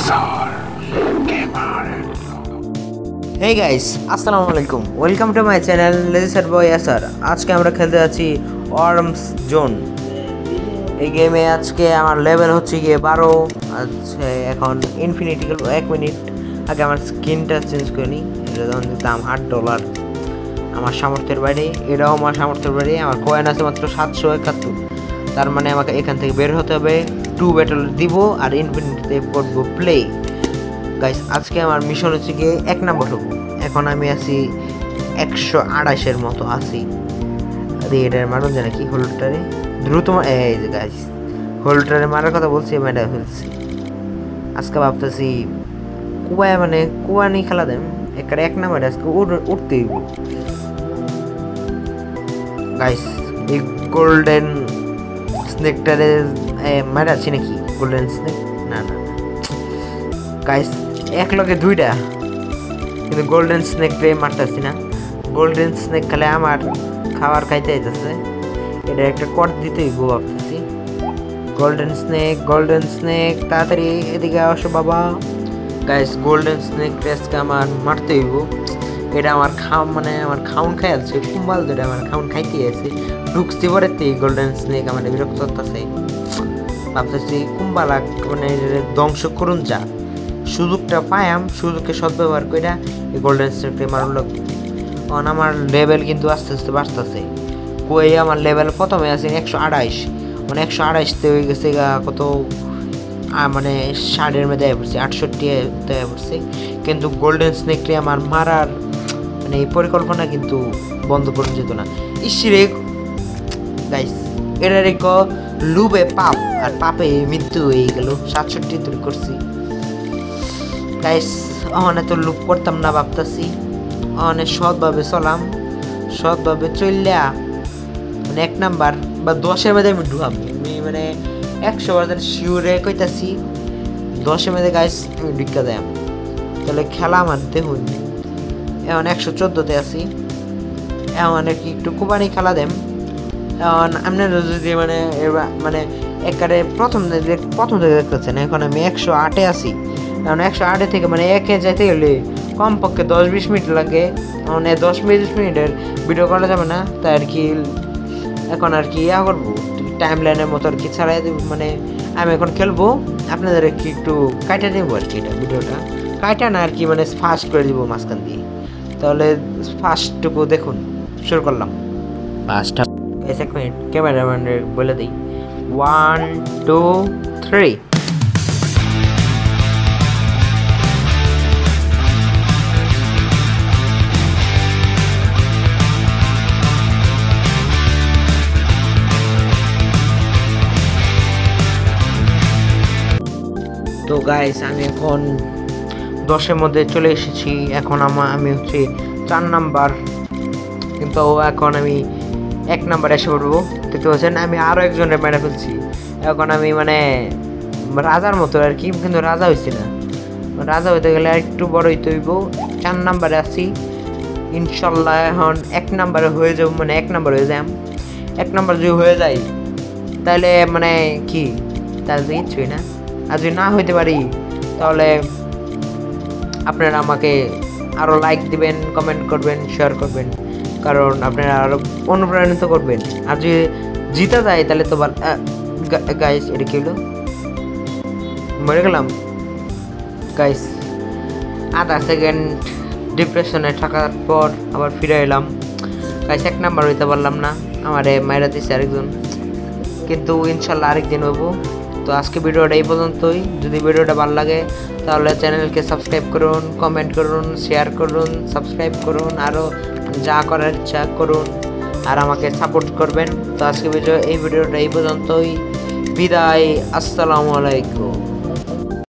Hey guys, আসসালামু আলাইকুম, welcome to my channel laser boy Esar. আজকে আমরা খেলতে যাচ্ছি ওয়ার্মস জোন। এই গেমে আজকে আমার লেভেল হচ্ছে গিয়ে 12। আচ্ছা, এখন ইনফিনিটি 1 মিনিট আগে আমার স্কিনটা চেঞ্জ করে নিই। এটা দাম $8। আমার সামর্থ্যের বাইরে, এটাও আমার সামর্থ্যের বাইরে। আমার কয়েন আছে মাত্র 771। তার মানে আমাকে এখান থেকে বের হতে হবে, 2 ব্যাটল দিব আর ইনফিনিটিতে করবো প্লে। গাইস, আজকে আমার মিশন হচ্ছে গিয়ে 1 নম্বর হবো। এখন আমি আছি 128-এর মতো আছি। এটার মানুষ জানে কি হোল্ডটারে দ্রুত এই যে গাইস, হোল্ডটারে মারার কথা বলছি, মেডা ফেলছি। আজকে ভাবতেছি কুয়ায় মানে কুয়া নিয়ে খেলা দেন একটা 1 নম্বরে আজকে উঠতে হইব। গাইস, এই গোল্ডেন স্নেকটারে মারাচ্ছি নাকি? গোল্ডেন স্নেক না না গাইস, এক লগে 2টা, কিন্তু গোল্ডেন স্নেক রে মারতেছি না। গোল্ডেন স্নেক খেলে আমার খাবার খাইতে যাইতেছে, এটা একটা কট দিতে হইব ভাবতেছি। গোল্ডেন স্নেক তাড়াতাড়ি এদিকে আসো বাবা। গাইস, গোল্ডেন স্নেক রেসকে আমার মারতে হইব। এটা আমার আমার খাউন খাই আছে, কুম্বাল ধরে আমার খাউন খাইতে আছে। ঢুকছি পরেতে গোল্ডেন স্নেক আমার বিরক্ত করতেছে। ভাবতেছি কুম্বালা মানে ধ্বংস করুন যা, সুযোগটা পায়াম, সুযোগকে সদ্ব্যবহার করে এই গোল্ডেন স্নেকটা মারুন লাগবে। কারণ আমার লেভেল কিন্তু আস্তে আস্তে বাড়তেছে। কই আমার লেভেল প্রথমে আছে 128, মানে 128তে হয়ে গেছে কত, মানে 60-এর মধ্যে পড়ছে, 68-তে পড়ছে। কিন্তু গোল্ডেন স্নেকটি আমার মারার মানে এই পরিকল্পনা কিন্তু বন্ধ করে যেত না। ইসরে গাইস, এটার এক লুবে পাপ, আর পাপে মৃত্যু হয়ে গেল। 67 করছি গাইস। অনেক তো লুপ করতাম না ভাবতেছি, অনেক সৎভাবে চলাম, সৎভাবে চললা মানে 1 নাম্বার বা 10-এর মধ্যে আমি ঢুকাম। আমি মানে 100% শিওরে কইতাছি 10-এর মধ্যে গাইস আমি ঢুকা দেয়। তাহলে খেলা আমার দেখুন, এখন 114-তে আছি। এখন আর কি একটু কুবানি খেলা দেম। এখন আপনারা যদি মানে একারে প্রথম থেকে দেখতেছেন, এখন আমি 108-এ আছি। এখন 108 থেকে মানে 1-এ যাইতে গেলে কমপক্ষে 10-20 মিনিট লাগে। মানে 10-20 মিনিটের ভিডিও করা যাবে না, তাই আর কি এখন আর কি ইয়া করবো, টাইম লাইনের মতো আর কি ছাড়াই দেবো। মানে আমি এখন খেলবো, আপনাদের কি একটু কাটা দেবো আর কি, এটা ভিডিওটা কাটা না আর কি, মানে ফাস্ট করে দিব মাঝখান দিয়ে। তাহলে ফার্স্টটুকু দেখুন, শুরু করলাম। ফার্স্ট 1 মিনিট, ক্যামেরাম্যানের বলে দিই 1 2 3। তো গাইস, আমি এখন 10-এর মধ্যে চলে এসেছি। এখন আমি হচ্ছে 4 নাম্বার, কিন্তু এখন আমি 1 নাম্বার এসে পড়বো। দেখতে পাচ্ছেন আমি আরও একজনের মেরে ফেলছি। এখন আমি মানে রাজার মতো আর কি, কিন্তু রাজা হয়েছি না। রাজা হইতে গেলে একটু বড় হইতে হইব। 4 নাম্বারে আছি ইনশাল্লাহ। এখন 1 নাম্বারে হয়ে যাবো, মানে 1 নাম্বার হয়ে যাই। 1 নাম্বার যদি হয়ে যায় তাহলে মানে কি, তাহলে তো কিচ্ছুই না। আর যদি না হইতে পারি তাহলে আপনারা আমাকে আরও লাইক দিবেন, কমেন্ট করবেন, শেয়ার করবেন, কারণ আপনারা আরও অনুপ্রাণিত করবেন। আর যদি জিতা যায় তাহলে তো গাইস, এটা কি হলো, মরে গেলাম গাইস। আধা সেকেন্ড ডিপ্রেশনে থাকার পর আবার ফিরে এলাম গাইস। 1 নাম্বার হইতে পারলাম না, আমারে মাইরা দিচ্ছে আরেকজন, কিন্তু ইনশাল্লাহ আরেকদিন হইব। তো আজকে ভিডিওটা এই পর্যন্তই। যদি ভিডিওটা ভালো লাগে তাহলে চ্যানেলকে সাবস্ক্রাইব করুন, কমেন্ট করুন, শেয়ার করুন, সাবস্ক্রাইব করুন, আরও যা করার ইচ্ছা করুন, আর আমাকে সাপোর্ট করবেন। তো আজকে এই ভিডিওটা এই পর্যন্তই। বিদায়, আসসালামু আলাইকুম।